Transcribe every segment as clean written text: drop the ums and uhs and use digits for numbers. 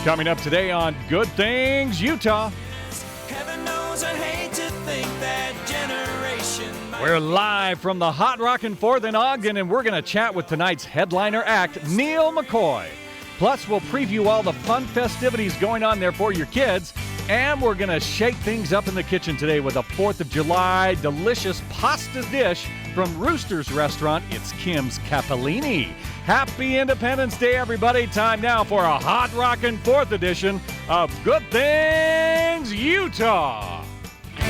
Coming up today on Good Things Utah. Heaven knows I hate to think that generation. We're live from the Hot ROCKN4TH in Ogden, and we're going to chat with tonight's headliner act, Neil McCoy. Plus, we'll preview all the fun festivities going on there for your kids, and we're going to shake things up in the kitchen today with a 4th of July delicious pasta dish from Rooster's Restaurant. It's Kim's Capellini. Happy Independence Day, everybody. Time now for a Hot ROCKN4TH edition of Good Things Utah. Good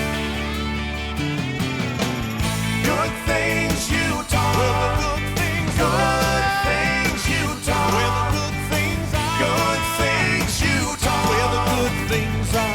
things Utah. Well, the good things are. Good things Utah. Well, the good things are. Good things Utah. Well, the good things are.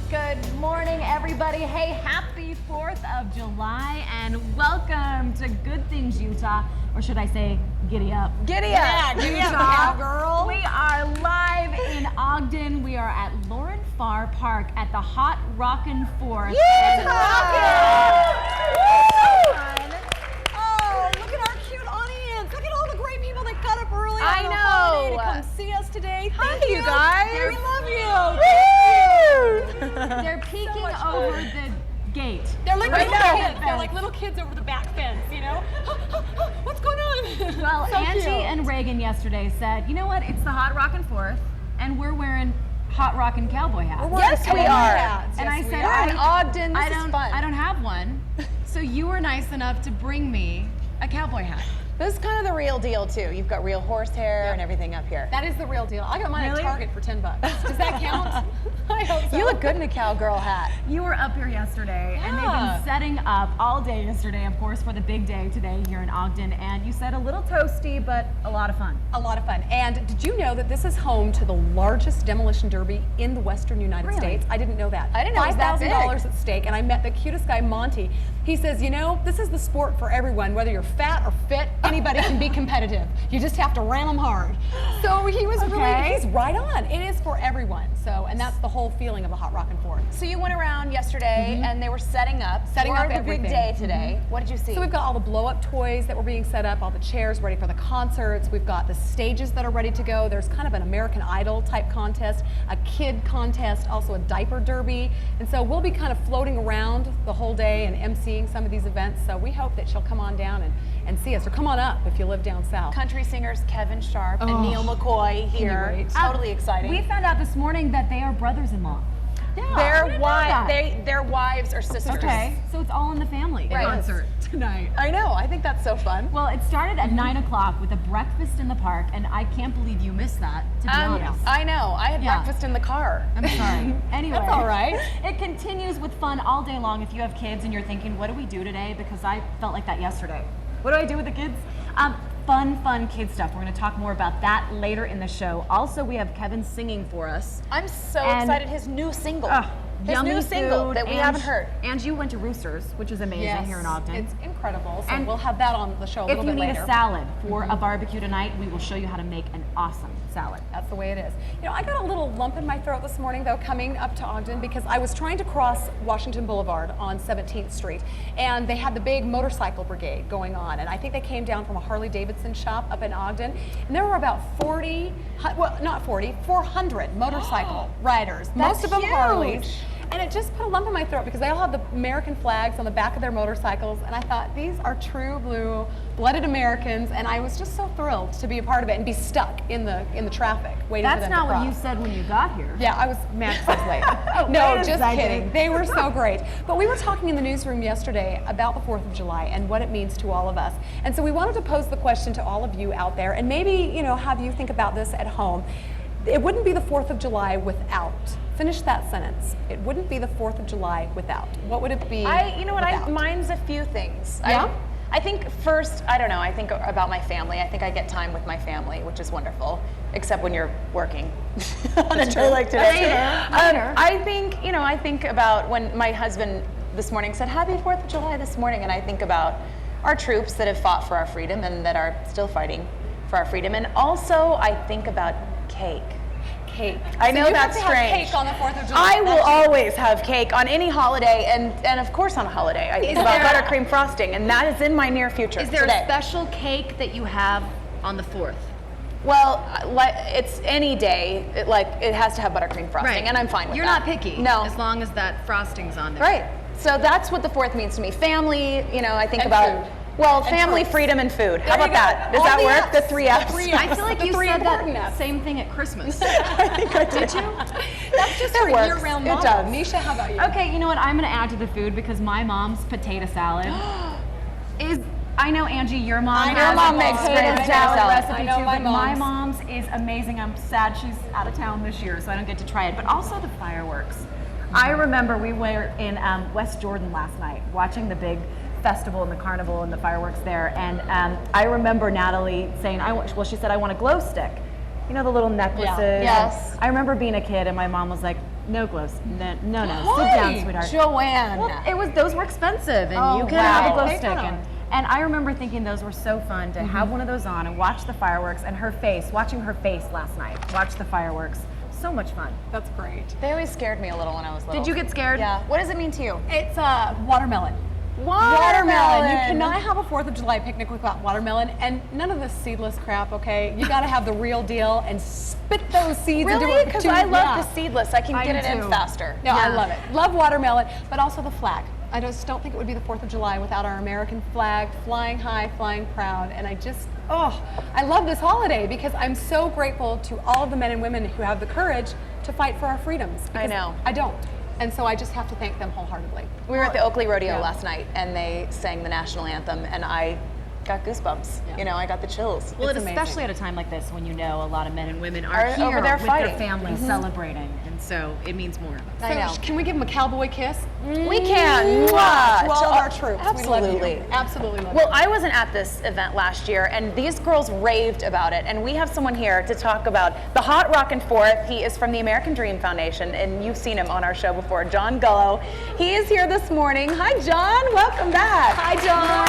Good morning, everybody. Hey, happy 4th of July, and welcome to Good Things Utah, or should I say, giddy up. Giddy up. Yeah, giddy up, Utah. girl. We are live in Ogden. We are at Lauren Farr Park at the Hot ROCKN4TH. Oh, look at our cute audience. Look at all the great people that got up early I on a know. holiday to come see us today. Hi, Thank you guys. We love you. They're peeking over the gate. They're like Right little now. kids. They're like little kids over the back fence, you know? What's going on? Well, So Angie cute. and Reagan yesterday said, you know what, it's the Hot ROCKN4TH, and we're wearing Hot Rockin' cowboy hats. Yes, we are. And I said, We're in Ogden. This I is don't, fun. I don't have one. So you were nice enough to bring me a cowboy hat. This is kind of the real deal too. You've got real horsehair and everything up here. That is the real deal. I got mine Really? at Target for $10. Does that count? I hope so. You look good in a cowgirl hat. You were up here yesterday, and they've Yeah. been setting up all day yesterday, of course, for the big day today here in Ogden. And you said a little toasty, but a lot of fun. A lot of fun. And did you know that this is home to the largest demolition derby in the western United Really? States? I didn't know that. I didn't know it was that big. $5,000 at stake, and I met the cutest guy, Monty. He says, you know, this is the sport for everyone. Whether you're fat or fit, anybody can be competitive. You just have to ram them hard. So he was Okay. he's right on. It is for everyone. So, and that's the whole feeling of the Hot ROCKN4TH. So you went around yesterday and they were setting up Setting for up the everything. big day today. What did you see? So we've got all the blow-up toys that were being set up, all the chairs ready for the concerts. We've got the stages that are ready to go. There's kind of an American Idol type contest, a kid contest, also a diaper derby. And so we'll be kind of floating around the whole day and emceeing some of these events. So we hope that she'll come on down and see us, or come on up if you live down south. Country singers Kevin Sharp and Oh, Neil McCoy here. wait? Totally exciting. We found out this morning that they are brothers-in-law. Yeah. I their didn't know that. their wives are sisters. Okay, so it's all in the family Right. concert tonight. I know. I think that's so fun. Well, it started at 9 o'clock with a breakfast in the park, and I can't believe you missed that, to be honest. I know. I had Yeah. breakfast in the car. I'm sorry. Anyway. That's all right. It continues with fun all day long if you have kids and you're thinking, what do we do today? Because I felt like that yesterday. What do I do with the kids? Fun kid stuff. We're going to talk more about that later in the show. Also, we have Kevin singing for us. I'm so And- excited. His new single. His Yummy new single food, that we and haven't heard. And you went to Roosters, which is amazing here in Ogden. It's incredible. So And we'll have that on the show a If little you bit need later. a salad for a barbecue tonight, we will show you how to make an awesome salad. That's the way it is. You know, I got a little lump in my throat this morning, though, coming up to Ogden because I was trying to cross Washington Boulevard on 17th Street, and they had the big motorcycle brigade going on, and I think they came down from a Harley-Davidson shop up in Ogden, and there were about 400 motorcycle riders, most of them huge. Harleys. And it just put a lump in my throat because they all have the American flags on the back of their motorcycles, and I thought, these are true blue-blooded Americans, and I was just so thrilled to be a part of it and be stuck in the traffic waiting for That's them not to cross. what you said when you got here. Yeah, I was mad because I was late. No, Wait a just second. kidding. They were so great. But we were talking in the newsroom yesterday about the 4th of July and what it means to all of us. And so we wanted to pose the question to all of you out there, and maybe, you know, have you think about this at home. It wouldn't be the 4th of July without. Finish that sentence. It wouldn't be the 4th of July without. What would it be? You know what? without? Mine's a few things. Yeah? I think first, I don't know. I think about my family. I think I get time with my family, which is wonderful, except when you're working on a day like today. I think, you know, I think about when my husband this morning said, "Happy 4th of July" this morning, and I think about our troops that have fought for our freedom and that are still fighting for our freedom, and also I think about cake. Cake. I know so you that's have to strange. Have cake on the 4th of July. I will always have cake on any holiday, and of course on a holiday. I think about buttercream frosting, and that is in my near future Is there today. a special cake that you have on the 4th? Well, it's any day. It has to have buttercream frosting, and I'm fine with You're that. not picky. No. As long as that frosting's on there. Right. So that's what the 4th means to me. Family, I think And about, food. well, And family, fruits. freedom, and food. How There about you go. that? Does All that the work? Fs. The 3 Fs. The 3 I feel like The you 3 said important that Fs. same thing at Christmas. I think I did. Did you? That's just It for works. year-round It motto. does. Nisha, how about you? Okay, you know what? I'm gonna add to the food because my mom's potato salad is. I know Angie, your mom. I know has my a mom. potato I know salad my recipe I know too, my but my mom's. mom's is amazing. I'm sad she's out of town this year, so I don't get to try it. But also the fireworks. I remember we were in West Jordan last night watching the big festival and the carnival and the fireworks there, and I remember Natalie saying, she said, I want a glow stick. You know, the little necklaces. Yes. I remember being a kid and my mom was like, no glow, no, sit down, sweetheart. Joanne. Well, those were expensive, and Oh, you could have a wow. glow They stick. put on. And I remember thinking those were so fun to have one of those on and watch the fireworks, and watching her face last night, watch the fireworks. So much fun. That's great. They always scared me a little when I was little. Did you get scared? Yeah. What does it mean to you? It's watermelon. Watermelon. You cannot have a 4th of July picnic without watermelon, and none of the seedless crap, okay? You gotta have the real deal and spit those seeds into Really? it. Because I love the seedless. I can I get do it in too. faster. No, I Yeah. love it. Love watermelon, but also the flag. I just don't think it would be the 4th of July without our American flag flying high, flying proud. And I love this holiday because I'm so grateful to all of the men and women who have the courage to fight for our freedoms. I because know. I don't. And so I just have to thank them wholeheartedly. We were at the Oakley Rodeo Yeah. last night, and they sang the national anthem, and I got goosebumps. Yeah. I got the chills. Well, It's especially amazing. at a time like this when you know a lot of men and women are Are here over there with fighting. their families celebrating, and so it means more. I know. So can we give them a cowboy kiss? We can. Mwah. To all of our troops. Absolutely. We love you. Absolutely love Well, you. I wasn't at this event last year, and these girls raved about it. And we have someone here to talk about the Hot ROCKN4TH. He is from the American Dream Foundation, and you've seen him on our show before, John Gullo. He is here this morning. Hi, John. Welcome back. Hi, John.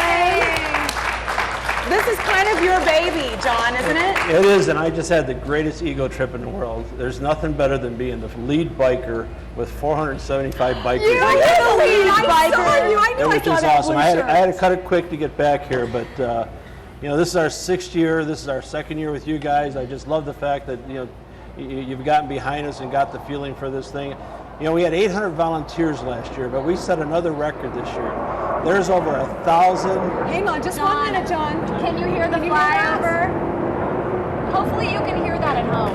This is kind of your baby, John, isn't it? It is, and I just had the greatest ego trip in the world. There's nothing better than being the lead biker with 475 bikers. You're the lead biker. Which is awesome. I had to cut it quick to get back here, but this is our 6th year. This is our 2nd year with you guys. I just love the fact that you've gotten behind us and got the feeling for this thing. We had 800 volunteers last year, but we set another record this year. There's over 1,000. Hang on, just 1 minute, John. Can you hear the Can you hear that? flyover? Hopefully you can hear that at home.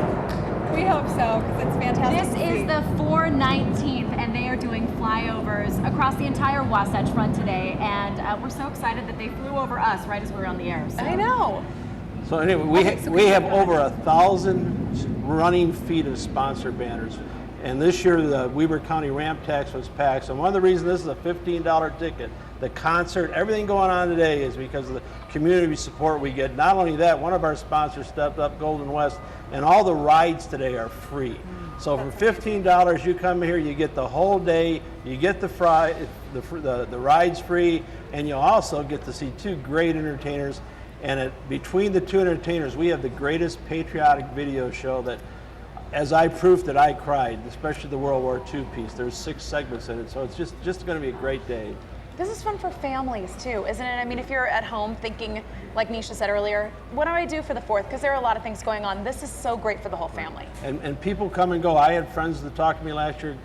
We hope so, because it's fantastic. This to is see. the 419th, and they are doing flyovers across the entire Wasatch Front today, and we're so excited that they flew over us right as we were on the air. So. I know. So anyway, we have over 1,000 running feet of sponsor banners. And this year, the Weber County ramp tax was packed. So one of the reasons this is a $15 ticket, the concert, everything going on today is because of the community support we get. Not only that, one of our sponsors stepped up, Golden West, and all the rides today are free. So for $15, you come here, you get the whole day, you get the rides free, and you also get to see 2 great entertainers. And between the 2 entertainers, we have the greatest patriotic video show that, as I proved it, I cried, especially the World War II piece. There's 6 segments in it, so it's just going to be a great day. This is fun for families too, isn't it? I mean, if you're at home thinking, like Nisha said earlier, what do I do for the 4th? Because there are a lot of things going on. This is so great for the whole family. And people come and go. I had friends that talked to me last year,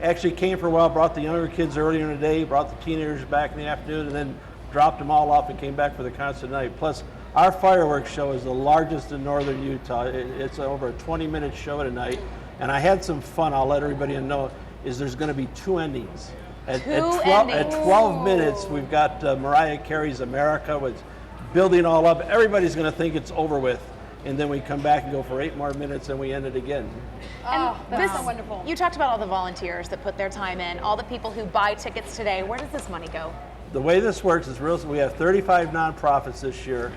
actually came for a while, brought the younger kids earlier in the day, brought the teenagers back in the afternoon, and then dropped them all off and came back for the concert tonight. Plus, our fireworks show is the largest in northern Utah. It's over a 20-minute show tonight. And I had some fun, I'll let everybody know, is there's going to be 2 endings. At 12 minutes, we've got Mariah Carey's America, with building all up. Everybody's going to think it's over with. And then we come back and go for 8 more minutes and we end it again. Oh, that's This- so wonderful. You talked about all the volunteers that put their time in, all the people who buy tickets today. Where does this money go? The way this works is real. We have 35 nonprofits this year.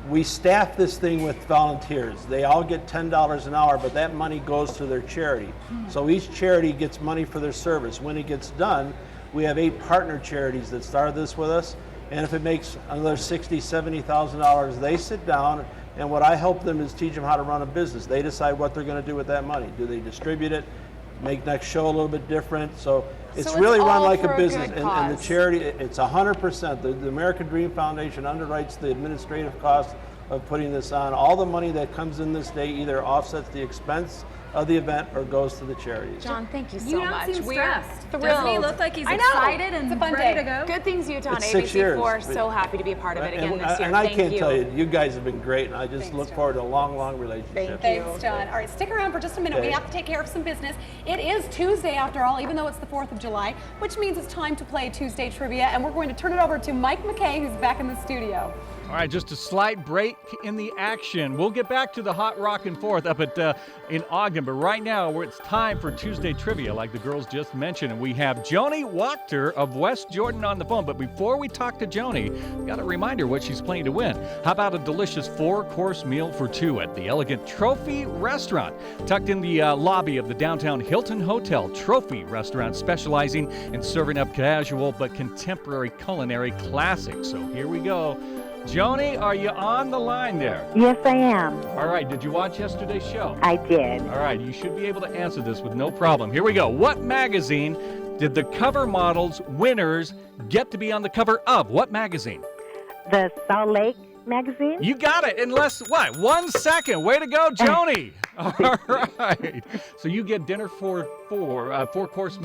We staff this thing with volunteers. They all get $10 an hour, but that money goes to their charity. So each charity gets money for their service. When it gets done, we have 8 partner charities that started this with us. And if it makes another $60,000, $70,000, they sit down, and what I help them is teach them how to run a business. They decide what they're going to do with that money. Do they distribute it, make next show a little bit different? So it's it's really run all like for a a business. good And the cause. charity, it's 100%. The American Dream Foundation underwrites the administrative costs of putting this on. All the money that comes in this day either offsets the expense of the event or goes to the charities. John, thank you so You don't much. seem We are stressed. thrilled. Doesn't he look like he's I know. excited and It's a fun ready day. to go? Good Things Utah and It's 6 years. ABC4. So happy to be a part of it again this year. And I Thank can't you. tell you, you guys have been great, and I just Thanks, look John. forward to a long, long relationship. Thank you. Thanks, John. All right, stick around for just a minute. Okay. We have to take care of some business. It is Tuesday, after all, even though it's the 4th of July, which means it's time to play Tuesday Trivia, and we're going to turn it over to Mike McKay, who's back in the studio. All right, just a slight break in the action. We'll get back to the Hot Rockin' Fourth up at in Ogden, but right now it's time for Tuesday Trivia, like the girls just mentioned. And we have Joni Wachter of West Jordan on the phone. But before we talk to Joni, got a reminder what she's playing to win. How about a delicious 4-course meal for 2 at the elegant Trophy Restaurant, tucked in the lobby of the downtown Hilton Hotel. Trophy Restaurant, specializing in serving up casual but contemporary culinary classics. So here we go. Joni, are you on the line there? Yes, I am. All right, did you watch yesterday's show? I did. All right, you should be able to answer this with no problem. Here we go. What magazine did the cover models, winners, get to be on the cover of? What magazine? The Salt Lake magazine? You got it in less, 1 second. Way to go, Joni. All right. So you get dinner for 4-course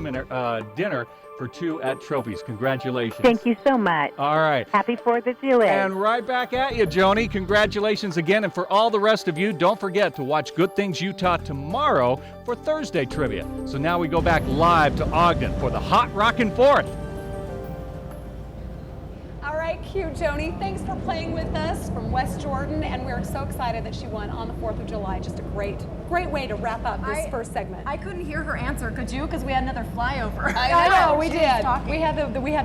dinner for 2 at Trophies. Congratulations. Thank you so much. All right. Happy 4th of July. And right back at you, Joni. Congratulations again. And for all the rest of you, don't forget to watch Good Things Utah tomorrow for Thursday Trivia. So now we go back live to Ogden for the Hot Rockin' Fourth. All right, cute, Joni. Thanks for playing with us from West Jordan, and we're so excited that she won on the 4th of July. Just a great way to wrap up this first segment. I couldn't hear her answer, could you? Because we had another flyover. I know, we She was did. talking. We have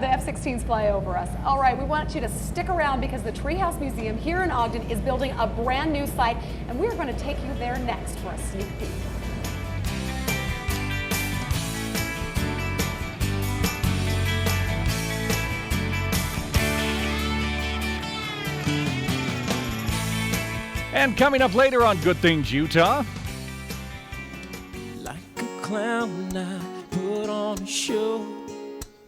the F-16s fly over us. All right, we want you to stick around because the Treehouse Museum here in Ogden is building a brand new site, and we're going to take you there next for a sneak peek. And coming up later on Good Things Utah. Like a clown, I put on a show.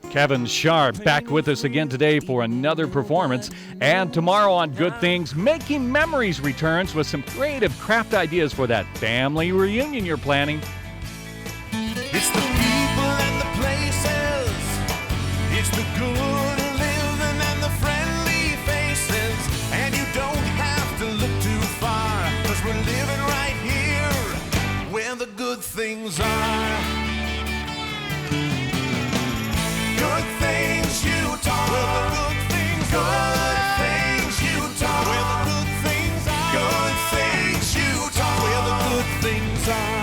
Kevin Sharp back with us again today for another performance. And tomorrow on Good Things, Making Memories returns with some creative craft ideas for that family reunion you're planning. It's the people and the places. It's the good living and the friendly faces. And you don't have to look too far, 'cause we're living right here where the good things are. Good things Utah. Where the good things are. Good things Utah. Where the good things are. Good things Utah. Where the good things are.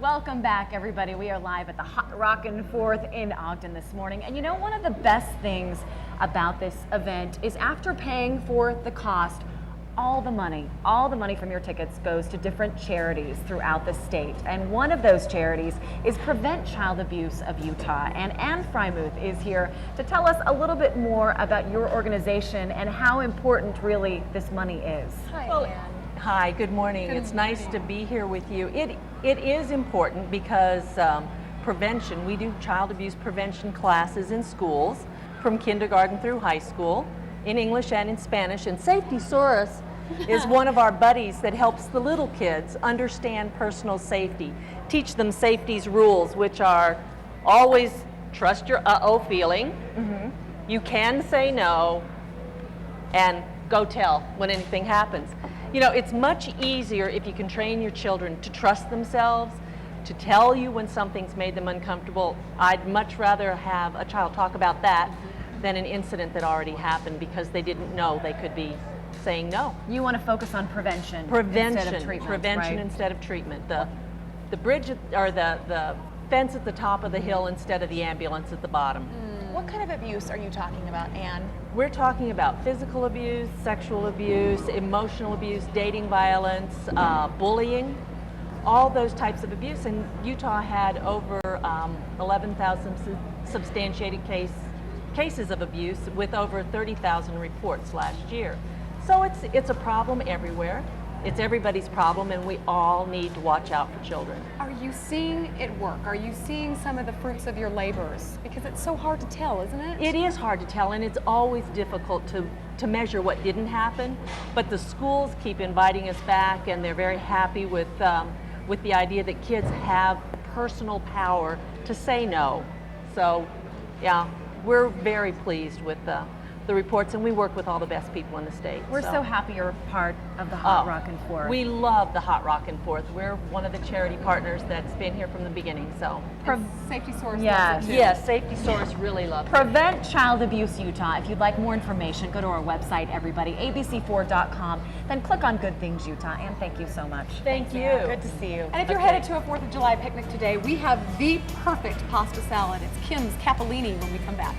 Welcome back, everybody. We are live at the Hot Rockin' Fourth in Ogden this morning. And you know, one of the best things about this event is after paying for the cost, all the money from your tickets goes to different charities throughout the state. And one of those charities is Prevent Child Abuse of Utah. And Ann Frymuth is here to tell us a little bit more about your organization and how important really this money is. Hi, Well, Ann. Hi, good morning. It's nice to be here with you. It is important because prevention, we do child abuse prevention classes in schools from kindergarten through high school in English and in Spanish. And Safety Saurus is one of our buddies that helps the little kids understand personal safety, teach them safety's rules, which are always trust your uh-oh feeling. You can say no, and go tell when anything happens. You know, it's much easier if you can train your children to trust themselves, to tell you when something's made them uncomfortable. I'd much rather have a child talk about that than an incident that already happened because they didn't know they could be saying no. You want to focus on prevention instead of treatment, Prevention right? instead of treatment. The bridge or the fence at the top of the hill instead of the ambulance at the bottom. What kind of abuse are you talking about, Ann? We're talking about physical abuse, sexual abuse, emotional abuse, dating violence, bullying, all those types of abuse. And Utah had over 11,000 substantiated cases of abuse with over 30,000 reports last year. So it's a problem everywhere. It's everybody's problem, and we all need to watch out for children. Are you seeing it work? Are you seeing some of the fruits of your labors? Because it's so hard to tell, isn't it? It is hard to tell, and it's always difficult to measure what didn't happen. But the schools keep inviting us back, and they're very happy with the idea that kids have personal power to say no. So, yeah, we're very pleased with the reports, and we work with all the best people in the state. We're so happy you're part of the Hot Rockin' 4th. We love the Hot Rockin' 4th. We're one of the charity partners that's been here from the beginning. So, Safety Source. Yes. loves it too. yes, Safety Source really loves it. Prevent Child Abuse Utah. If you'd like more information, go to our website, everybody, abc4.com. Then click on Good Things Utah. And thank you so much. Thank you. Good to see you. And if you're headed to a 4th of July picnic today, we have the perfect pasta salad. It's Kim's Capellini when we come back.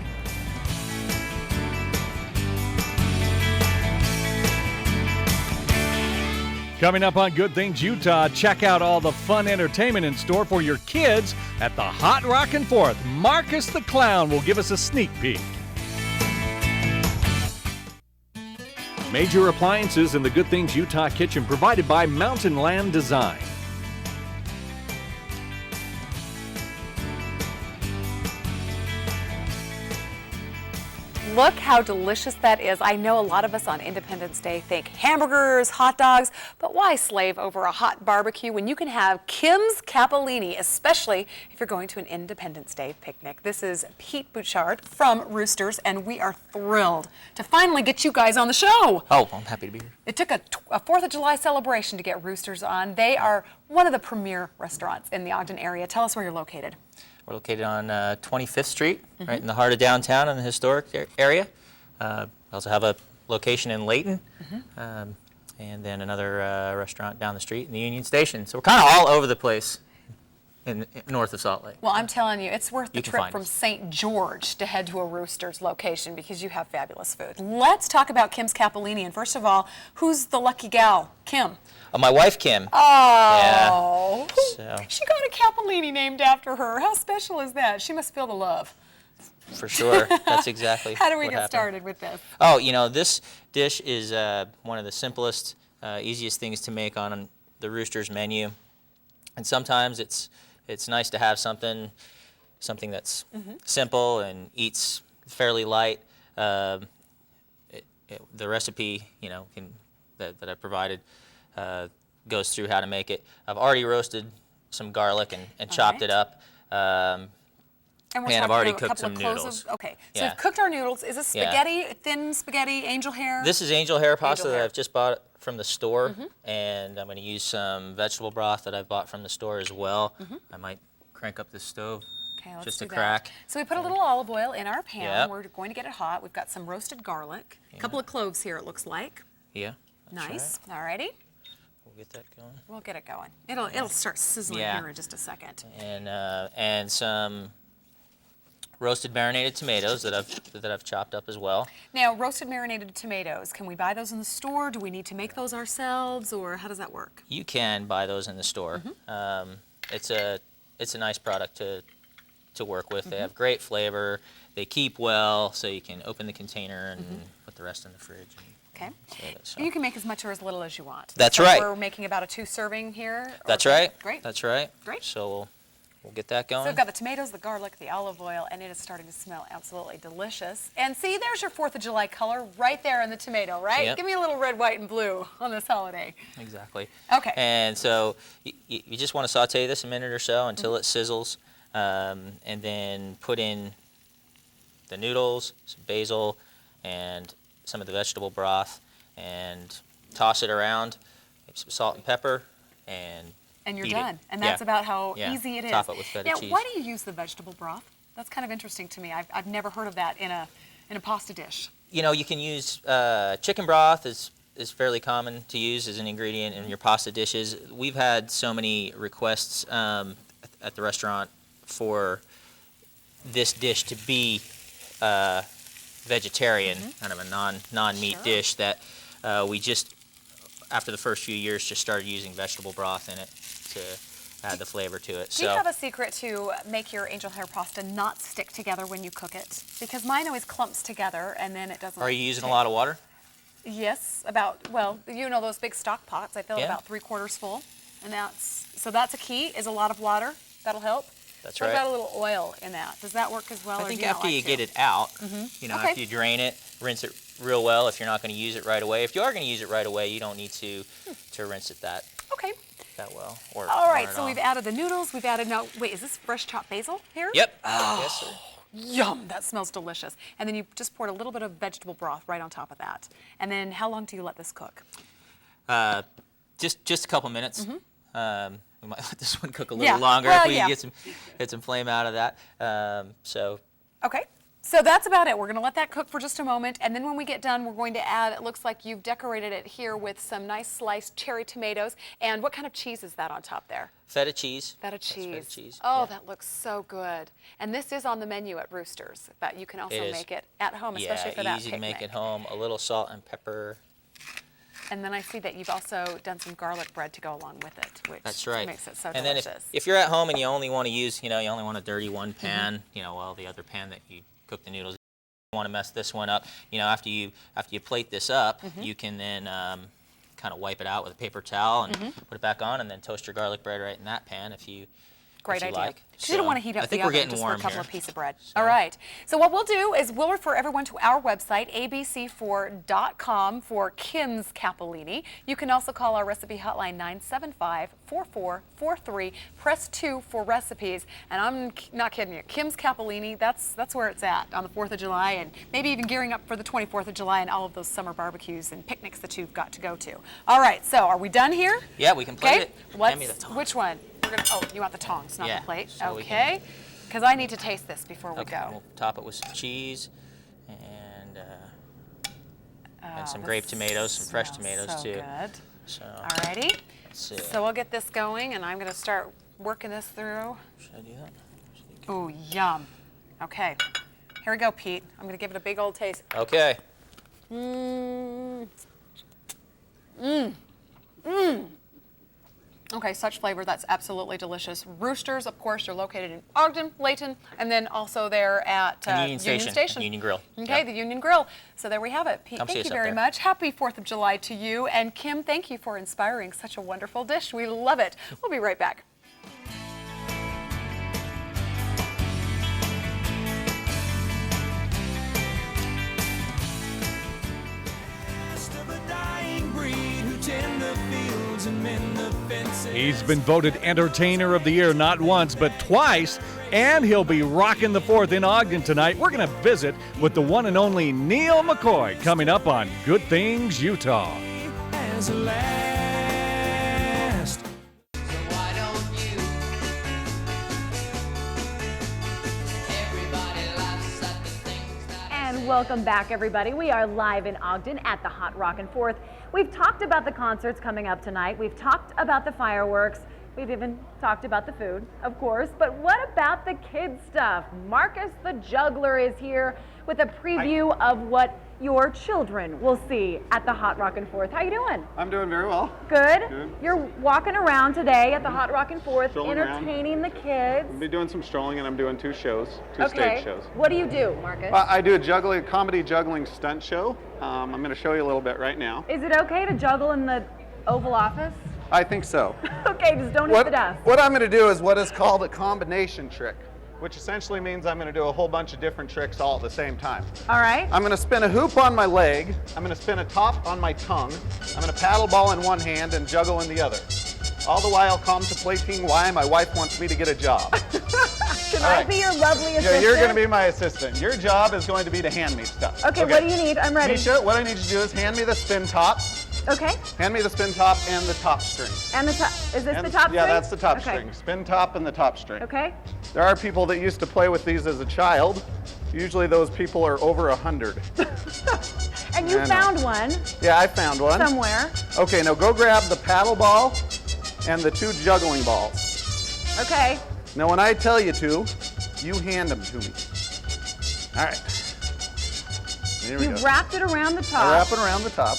Coming up on Good Things Utah, check out all the fun entertainment in store for your kids at the Hot Rockin' 4th. Marcus the Clown will give us a sneak peek. Major appliances in the Good Things Utah kitchen provided by Mountain Land Design. Look how delicious that is. I know a lot of us on Independence Day think hamburgers, hot dogs, but why slave over a hot barbecue when you can have Kim's Capellini, especially if you're going to an Independence Day picnic. This is Pete Bouchard from Roosters, and we are thrilled to finally get you guys on the show. Oh, I'm happy to be here. It took a 4th of July celebration to get Roosters on. They are one of the premier restaurants in the Ogden area. Tell us where you're located. We're located on 25th Street, right in the heart of downtown in the historic area. We also have a location in Layton, and then another restaurant down the street in the Union Station. So we're kind of all over the place in north of Salt Lake. Well, I'm telling you, it's worth the You can trip find from us. St. George to head to a Roosters location because you have fabulous food. Let's talk about Kim's Capellini. And first of all, who's the lucky gal? Kim. My wife, Kim. Oh, So. She got a Capellini named after her. How special is that? She must feel the love. For sure. That's exactly How do we what get happened. started with this? Oh, you know, this dish is one of the simplest, easiest things to make on the Roosters menu. And sometimes it's nice to have something that's simple and eats fairly light. The recipe, you know, that I provided goes through how to make it. I've already roasted some garlic and chopped it up. And I've already a cooked couple some of cloves noodles. Okay, so Yeah. we've cooked our noodles. Is this Yeah. spaghetti, thin spaghetti, angel hair? This is angel hair pasta Angel that hair. I've just bought from the store, and I'm going to use some vegetable broth that I've bought from the store as well. I might crank up the stove Okay, let's just do a that. crack. So we put a little olive oil in our pan. Yep. We're going to get it hot. We've got some roasted garlic, a couple of cloves here, it looks like. Yeah. that's Nice. right. Alrighty. We'll get that going. We'll get it going. It'll start sizzling Yeah. here in just a second. And some roasted marinated tomatoes that I've chopped up as well. Now, roasted marinated tomatoes, can we buy those in the store? Do we need to make those ourselves, or how does that work? You can buy those in the store. It's a nice product to work with. They have great flavor. They keep well, so you can open the container and put the rest in the fridge. Okay. Save it, so. You can make as much or as little as you want. That's So right. We're making about a 2 serving here. That's Okay, right. Great. That's right. Great. So we'll get that going. So we've got the tomatoes, the garlic, the olive oil, and it is starting to smell absolutely delicious. And see, there's your 4th of July color right there in the tomato, right? Yep. Give me a little red, white, and blue on this holiday. Exactly. Okay. And so you just want to saute this a minute or so until it sizzles, and then put in the noodles, some basil, and some of the vegetable broth, and toss it around, maybe some salt and pepper, and And you're beat done. it. And that's Yeah. about how Yeah. easy it is. Top it with feta now, cheese. why do you use the vegetable broth? That's kind of interesting to me. I've never heard of that in a pasta dish. You know, you can use chicken broth is fairly common to use as an ingredient in your pasta dishes. We've had so many requests at the restaurant for this dish to be vegetarian, kind of a non-meat dish, that we just, after the first few years, just started using vegetable broth in it to add the flavor to it. Do you have a secret to make your angel hair pasta not stick together when you cook it? Because mine always clumps together and then it doesn't. Are you using a lot of water? Yes, well, you know those big stock pots. I fill it about 3/4 full. And that's a key, is a lot of water. That'll help. That's What right. about a little oil in that? Does that work as well? I or think do you not after like you to? get it out, you know, Okay. after you drain it, rinse it real well if you're not going to use it right away. If you are going to use it right away, you don't need to rinse it that Okay. well. Or All right, burn it so off. we've added the noodles. We've added, now, wait, is this fresh chopped basil here? Yep. Yes, sir. Yum, that smells delicious. And then you just poured a little bit of vegetable broth right on top of that. And then how long do you let this cook? Just a couple minutes. We might let this one cook a little Yeah. longer Well, if we yeah. get some flame out of that. So Okay, so that's about it. We're gonna let that cook for just a moment, and then when we get done, we're going to add, it looks like you've decorated it here with some nice sliced cherry tomatoes. And what kind of cheese is that on top there? feta cheese. Feta That's cheese. Feta cheese. Oh, yeah. that looks so good. And this is on the menu at Roosters, but you can also It is. make it at home, especially for that easy to make picnic. at home. A little salt and pepper. And then I see that you've also done some garlic bread to go along with it, which That's right. makes it so and then delicious. if you're at home and you only want to use, you only want to dirty one pan, while the other pan that you cook the noodles, you don't want to mess this one up. After you plate this up, you can then kind of wipe it out with a paper towel and put it back on, and then toast your garlic bread right in that pan if you Great if you idea. like. Because you don't want to heat up I think the we're oven getting just warm for a couple here. of pieces of bread. All right. So what we'll do is we'll refer everyone to our website, abc4.com, for Kim's Capellini. You can also call our recipe hotline 975-4443. Press 2 for recipes. And I'm not kidding you. Kim's Capellini, that's where it's at on the 4th of July, and maybe even gearing up for the 24th of July and all of those summer barbecues and picnics that you've got to go to. All right. So are we done here? Yeah, we can plate it. Hand Hand me the tongs. Which one? You want the tongs, not Yeah, the plate? so we Okay. Because I need to taste this before we Okay, go. we'll top it with some cheese and some Oh, grape this tomatoes, some fresh smells tomatoes so too. Good. So Alrighty. let's see. So we'll get this going, and I'm going to start working this through. Should I do that? Ooh, yum. Okay. Here we go, Pete. I'm going to give it a big old taste. Okay. Okay, such flavor. That's absolutely delicious. Roosters, of course, you're located in Ogden, Layton, and then also there at Union Station. Union Grill. Okay, Yep. the Union Grill. So there we have it. Pete, Come see thank us you up very there. much. Happy 4th of July to you. And Kim, thank you for inspiring such a wonderful dish. We love it. We'll be right back. Of a dying breed who tend the fields and mend the fences. He's been voted Entertainer of the Year not once, but twice, and he'll be rocking the 4th in Ogden tonight. We're going to visit with the one and only Neil McCoy coming up on Good Things Utah. As a last. So why don't you? Everybody laughs at the things that And welcome back, everybody. We are live in Ogden at the Hot Rockin' 4th. We've talked about the concerts coming up tonight. We've talked about the fireworks. We've even talked about the food, of course. But what about the kids' stuff? Marcus the Juggler is here with a preview of what your children will see at the Hot Rockin' 4th. How you doing? I'm doing very well. Good. Good. You're walking around today at the Hot Rockin' 4th, Strolling around. entertaining the kids. I'll be doing some strolling, and I'm doing two shows, two Okay. stage shows. What do you do, Marcus? I do a comedy juggling stunt show. I'm going to show you a little bit right now. Is it okay to juggle in the Oval Office? I think so. Okay, just don't hit the desk. What I'm going to do is what is called a combination trick, which essentially means I'm going to do a whole bunch of different tricks all at the same time. All right. I'm going to spin a hoop on my leg. I'm going to spin a top on my tongue. I'm going to paddle ball in one hand and juggle in the other. All the while contemplating why my wife wants me to get a job. Can All I right. be your lovely Yeah, assistant? you're going to be my assistant. Your job is going to be to hand me stuff. Okay, what do you need? I'm ready. Misha, what I need you to do is hand me the spin top. Okay. Hand me the spin top and the top string. And the top. Is this And- the top yeah, string? that's the top Okay. string. Spin top and the top string. Okay. There are people that used to play with these as a child. Usually those people are over 100. And you I know. found one Yeah, I found one. somewhere. Okay, now go grab the paddle ball and the two juggling balls. Okay. Now when I tell you to, you hand them to me. All right. Here we You go. wrapped it around the I top. wrap it around the top.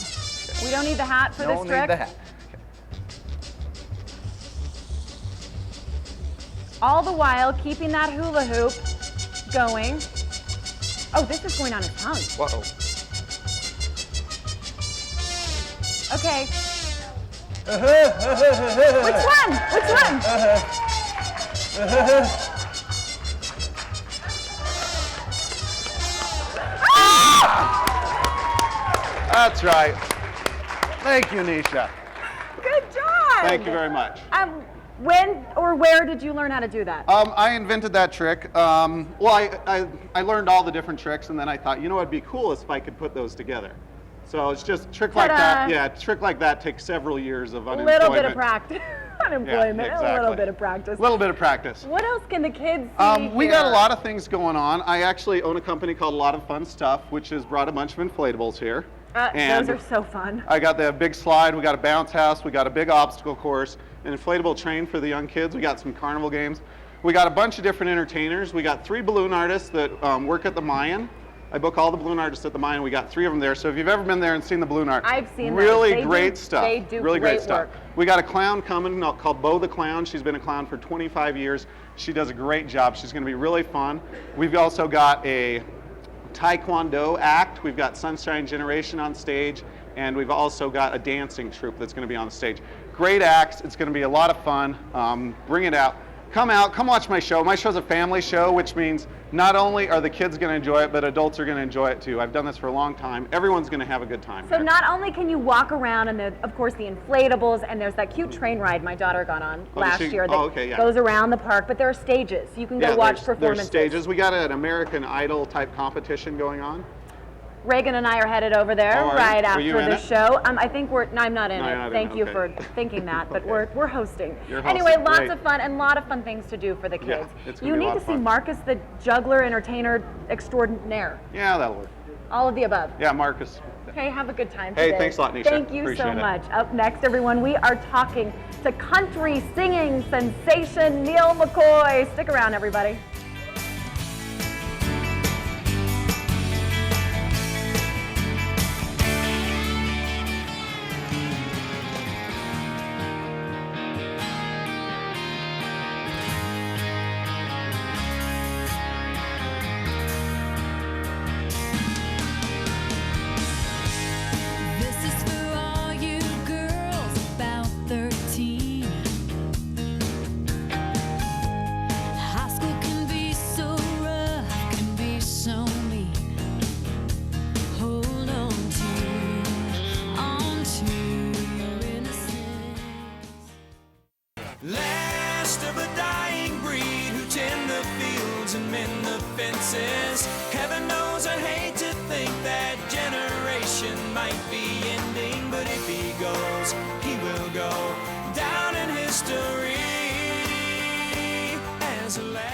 We don't need the hat for Don't this trick. need the hat. All the while keeping that hula hoop going. Oh, this is going on his tongue. Whoa. Okay. Which one? Which one? That's right. Thank you, Nisha. Good job. Thank you very much. When or where did you learn how to do that? I invented that trick. Well, I learned all the different tricks, and then I thought, you know what'd be cool is if I could put those together. So it's just trick like that. Yeah, a trick like that takes several years of A unemployment. little bit of practice. Unemployment. Yeah, exactly. A little bit of practice. A little bit of practice. What else can the kids see We here? got a lot of things going on. I actually own a company called A Lot of Fun Stuff, which has brought a bunch of inflatables here. Those are so fun. I got the big slide, we got a bounce house, we got a big obstacle course, an inflatable train for the young kids, we got some carnival games. We got a bunch of different entertainers. We got 3 balloon artists that work at the Mayan. I book all the balloon artists at the Mayan. We got 3 of them there. So if you've ever been there and seen the balloon art, I've seen really those. great stuff. They do really great stuff. work. We got a clown coming called Bo the Clown. She's been a clown for 25 years. She does a great job. She's going to be really fun. We've also got a Taekwondo act. We've got Sunshine Generation on stage, and we've also got a dancing troupe that's going to be on the stage. Great acts. It's going to be a lot of fun. Bring it out. Come out. Come watch my show. My show's a family show, which means not only are the kids going to enjoy it, but adults are going to enjoy it too. I've done this for a long time. Everyone's going to have a good time. So here. not only can you walk around and of course the inflatables, and there's that cute train ride my daughter got on last year that goes around the park, but there are stages. You can go watch performances. There's stages. We got an American Idol type competition going on. Reagan and I are headed over there right after the show. I think we're. No, I'm not in it. Thank you for thinking that, but we're hosting. You're anyway, hosting. lots Great. of fun and a lot of fun things to do for the kids. Yeah, it's gonna You be a need lot to of see fun. Marcus, the juggler, entertainer extraordinaire. Yeah, that'll work. All of the above. Yeah, Marcus. Okay, have a good time Hey, today. thanks a lot, Nisha. Thank you Appreciate so it. much. Up next, everyone, we are talking to country singing sensation Neil McCoy. Stick around, everybody. This is for all you girls about 13. High school can be so rough, can be so mean. Hold on to your innocence. Last of a dying breed who tend the fields and mend the fences. Heaven knows I hate to think that generation might be ending, but if he goes, he will go down in history as a last.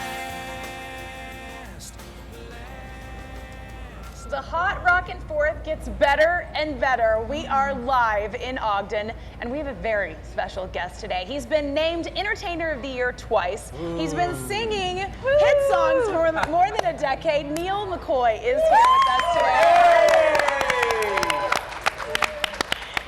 The Hot Rockin' 4th gets better and better. We are live in Ogden, and we have a very special guest today. He's been named Entertainer of the Year twice. He's been singing hit songs for more than a decade. Neil McCoy is here with us today.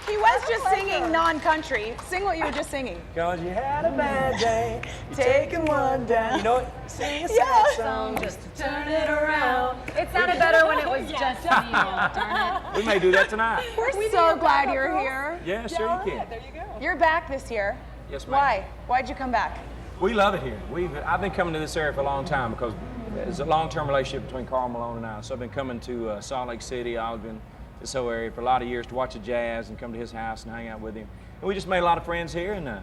He was just singing non-country. Sing what you were just singing. Cause you had a bad day, you're taking one down. You know what? Sing a sad song just to turn it around. It sounded better when it was just Neil, darn it. We may do that tonight. We're so glad you're here. Yeah, sure you can. You're back this year. Yes, ma'am. Why? Why'd you come back? We love it here. I've been coming to this area for a long time because there's a long-term relationship between Carl Malone and I. So I've been coming to Salt Lake City, Ogden, this whole area for a lot of years to watch the jazz and come to his house and hang out with him. And we just made a lot of friends here, and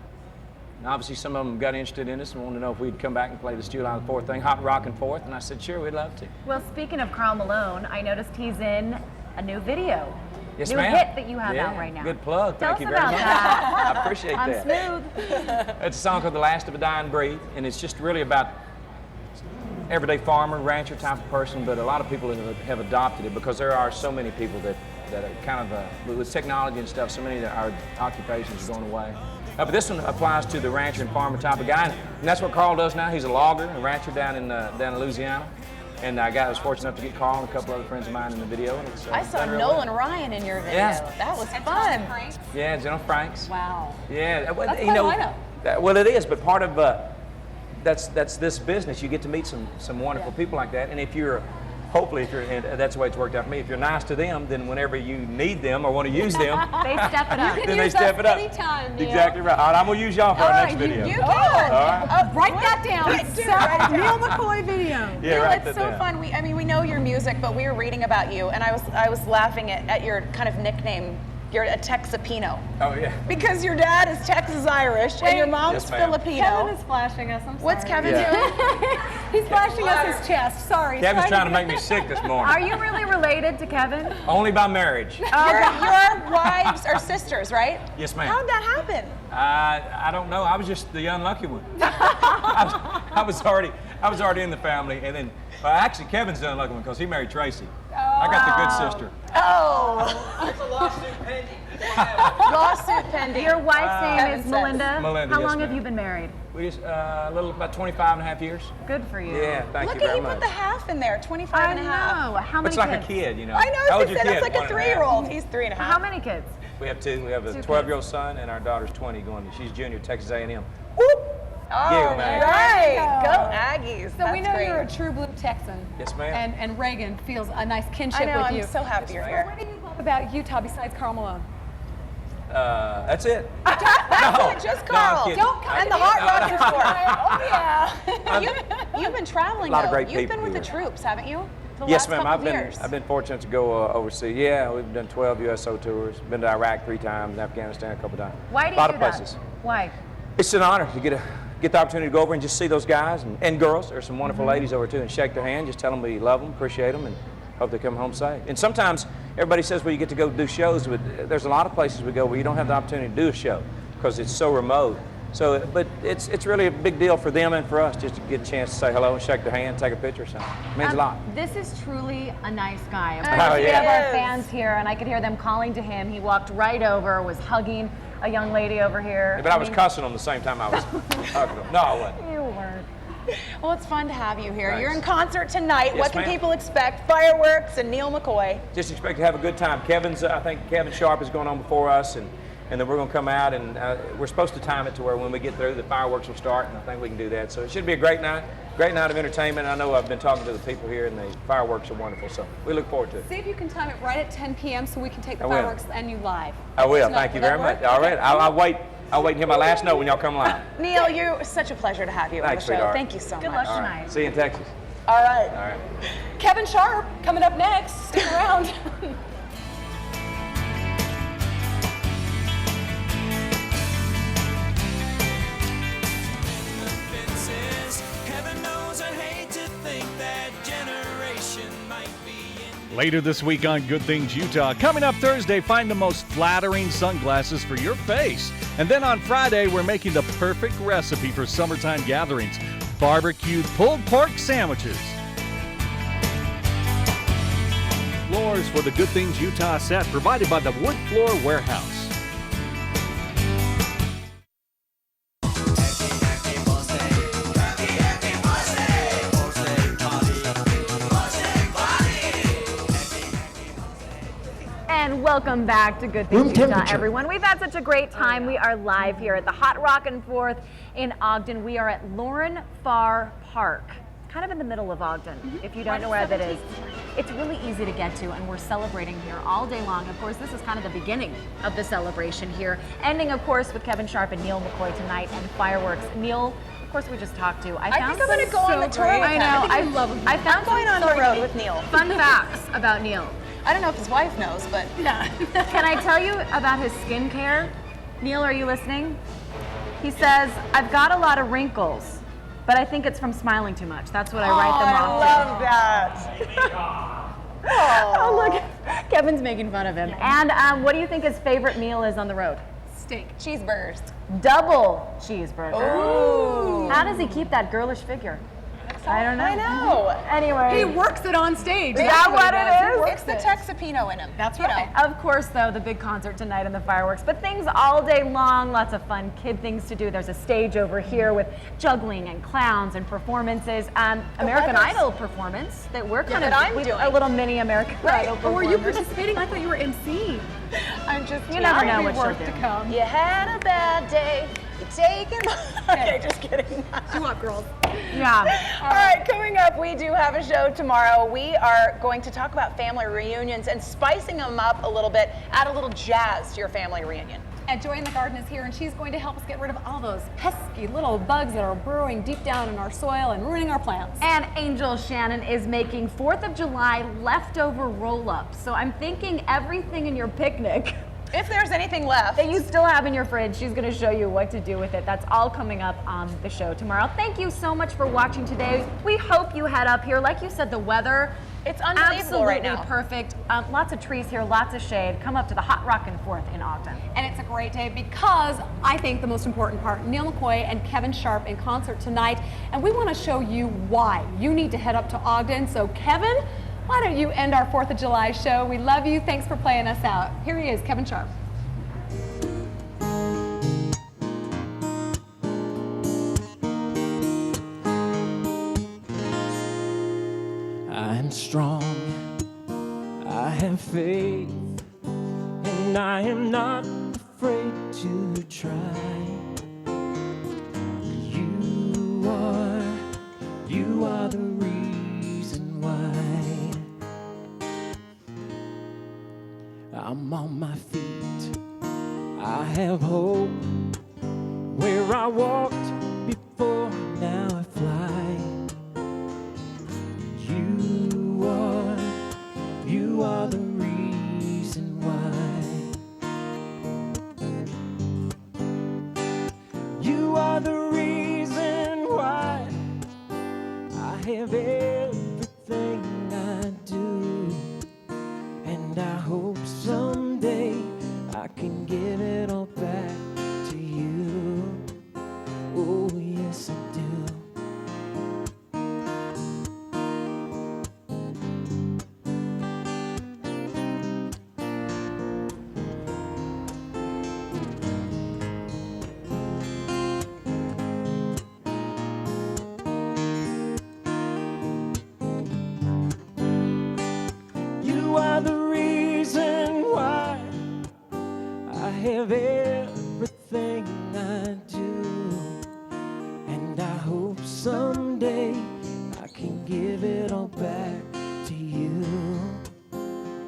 obviously some of them got interested in us and wanted to know if we'd come back and play this July the 4th thing, Hot Rockin' 4th, and I said, sure, we'd love to. Well, speaking of Carl Malone, I noticed he's in a new video. Yes, new ma'am. hit that you have Yeah, out right now. Good plug. Tell Thank you us very about much. that. I appreciate I'm that. smooth. It's a song called The Last of a Dying Breed, and it's just really about everyday farmer, rancher type of person, but a lot of people have adopted it because there are so many people that are kind of, with technology and stuff, so many that our occupations are going away. But this one applies to the rancher and farmer type of guy, and that's what Carl does now. He's a logger, a rancher down in Louisiana. And I was fortunate enough to get Carl and a couple other friends of mine in the video. And it's, I saw done real Nolan well. Ryan in your video. Yeah. That was fun. Yeah, General Franks. Wow. Yeah, well, That's you quite a know, lineup. well, it is, but part of that's this business. You get to meet some wonderful people like that, and if you're hopefully, and that's the way it's worked out for me. If you're nice to them, then whenever you need them or want to use them, They step it up. then they step it up. Anytime, Neil. Exactly right. All right, I'm gonna use y'all for our next video. You Oh, can. write that down. Neil McCoy video. Yeah, Neil, write it's that so down. fun. We know your music, but we were reading about you, and I was laughing at your kind of nickname. You're a Texapino. Oh yeah. Because your dad is Texas Irish and your mom's Yes, ma'am. Filipino. Kevin is flashing us. I'm sorry. What's Kevin Yeah. doing? He's flashing us his chest. Sorry. Kevin's trying to make me sick this morning. Are you really related to Kevin? Only by marriage. Your wives are sisters, right? Yes, ma'am. How'd that happen? I don't know. I was just the unlucky one. I was already in the family, and then actually Kevin's the unlucky one because he married Tracy. I got the good sister. Oh. There's a lawsuit pending. Lawsuit pending. Your wife's name Kevin is says. Melinda. Melinda, How yes, long have ma'am. you been married? We just about 25 and a half years. Good for you. Yeah, thank Look you at very you put much. the half in there, 25 I and a half. know. How many It's like kids? a kid, you know. I know, How as old's I your said, kid? it's like a 1 and half. 3-year-old. He's 3 and a half. How many kids? We have 2. We have a Two 12-year-old son, and our daughter's 20 going. She's junior at Texas A&M. Oh, Yeah, man. right. Go Aggies. So That's we know great. you're a true blue Texan. Yes, ma'am. And Reagan feels a nice kinship I know, with I'm you. so happy you're here. What do you love about Utah besides Karl Malone? That's it. That's it, just No, I'm Carl. kidding. Don't and the hot rocking sport. Oh yeah. You've been traveling A lot of though. great You've people been with the here. troops, haven't you? The Yes, last ma'am. couple of years. I've been fortunate to go overseas. Yeah, we've done 12 USO tours. Been to Iraq 3 times, Afghanistan a couple times. Why do you A lot do of that? places. Why? It's an honor to get the opportunity to go over and just see those guys and girls. There's some wonderful ladies over too, and shake their hand. Just tell them we love them, appreciate them, and hope they come home safe. And sometimes everybody says, well, you get to go do shows, but there's a lot of places we go where you don't have the opportunity to do a show because it's so remote. So, but it's really a big deal for them and for us just to get a chance to say hello and shake their hand, take a picture or something. It means a lot. This is truly a nice guy. Of Oh, course, we yeah. have our Yes. fans here, and I could hear them calling to him. He walked right over, was hugging a young lady over here. But I was cussing them the same time I was hugging them. No, I wasn't. You weren't. Well, it's fun to have you here. Thanks. You're in concert tonight. Yes, What can ma'am. people expect? Fireworks and Neil McCoy. Just expect to have a good time. I think Kevin Sharp is going on before us, and then we're going to come out, and we're supposed to time it to where when we get through, the fireworks will start, and I think we can do that. So it should be a great night of entertainment. I know I've been talking to the people here, and the fireworks are wonderful, so we look forward to it. See if you can time it right at 10 p.m. so we can take the I will. fireworks and you live. I will. Tonight. Thank you Will very that much. work? All right. I'll wait and hear my last note when y'all come live. Neil, you're such a pleasure to have you on the Thanks, show. sweetheart. Thank you so Good much. luck tonight. See you in Texas. All right. All right. Kevin Sharp coming up next. Stick around. Heaven knows I hate to think that generation might be in. Later this week on Good Things Utah. Coming up Thursday, find the most flattering sunglasses for your face. And then on Friday, we're making the perfect recipe for summertime gatherings. Barbecued pulled pork sandwiches. Floors for the Good Things Utah set provided by the Wood Floor Warehouse. And welcome back to Good Things Utah, everyone. We've had such a great time. We are live here at the Hot Rockin' 4th in Ogden. We are at Lauren Farr Park, kind of in the middle of Ogden, if you don't know where that is. It's really easy to get to, and we're celebrating here all day long. Of course, this is kind of the beginning of the celebration here, ending, of course, with Kevin Sharp and Neil McCoy tonight and fireworks. Neil, of course, we just talked to. I think I'm going to go on the tour with him. I know. I found going on the road with Neil. fun facts about Neil. I don't know if his wife knows, but Can I tell you about his skincare? Neil, are you listening? He says, I've got a lot of wrinkles, but I think it's from smiling too much. That's what I write them off to. I love that. Oh, look, Kevin's making fun of him. And what do you think his favorite meal is on the road? Steak. Cheeseburgers. Double cheeseburger. Ooh. How does he keep that girlish figure? I don't know. I know. Anyway. He works it on stage. Is that what it is? It's the Texapino in him. That's You know. right. Of course, though, the big concert tonight and the fireworks, but things all day long, lots of fun kid things to do. There's a stage over here with juggling and clowns and performances. American weather's- Idol performance that we're kind that I'm of doing. a little mini American Idol Or were you performers. participating? I thought you were MC. I'm just You never know Maybe what she'll work do. to come. You had a bad day. taking okay, just kidding. You up, girls? Yeah. All right, coming up, we do have a show tomorrow. We are going to talk about family reunions and spicing them up a little bit, add a little jazz to your family reunion. And Joy in the Garden is here, and she's going to help us get rid of all those pesky little bugs that are burrowing deep down in our soil and ruining our plants. And Angel Shannon is making 4th of July leftover roll-ups. So I'm thinking everything in your picnic, if there's anything left that you still have in your fridge, she's going to show you what to do with it. That's all coming up on the show tomorrow. Thank you so much for watching today. We hope you head up here. Like you said, the weather, it's unbelievable absolutely right now. Perfect. Lots of trees here, lots of shade. Come up to the Hot Rockin' 4th in Ogden. And it's a great day because I think the most important part, Neil McCoy and Kevin Sharp in concert tonight. And we want to show you why you need to head up to Ogden. So Kevin, why don't you end our 4th of July show? We love you. Thanks for playing us out. Here he is, Kevin Sharp. I'm strong, I have faith, and I am not afraid to try. You are the reason why I'm on my feet. I have hope where I walked before, now I fly. You are the reason why. You are the reason why I have everything I do, and I hope someday I can give it all back to you. Oh yes I do. You are the reason why I have everything I do, and I hope someday I can give it all back to you.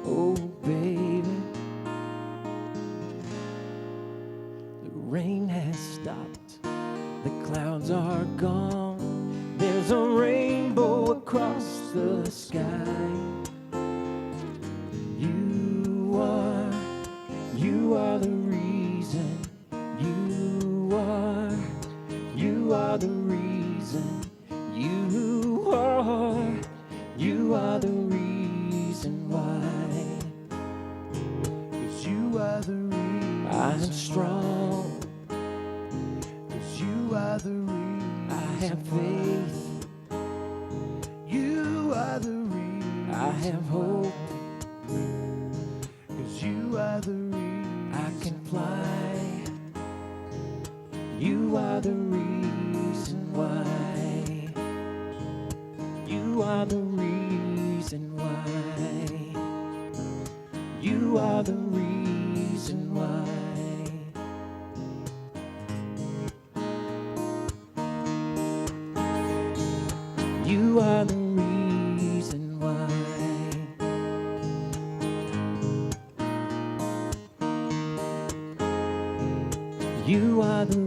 Oh baby, the rain has stopped, the clouds are gone, there's a rainbow across the sky. You are the reason. You are the reason. You are the reason why. 'Cause you are the reason I'm strong. 'Cause you are the reason I have faith. You are the reason I have hope. 'Cause you are the reason I can fly. You are the reason why. You are the reason why. You are the reason why. You are the reason why. You are the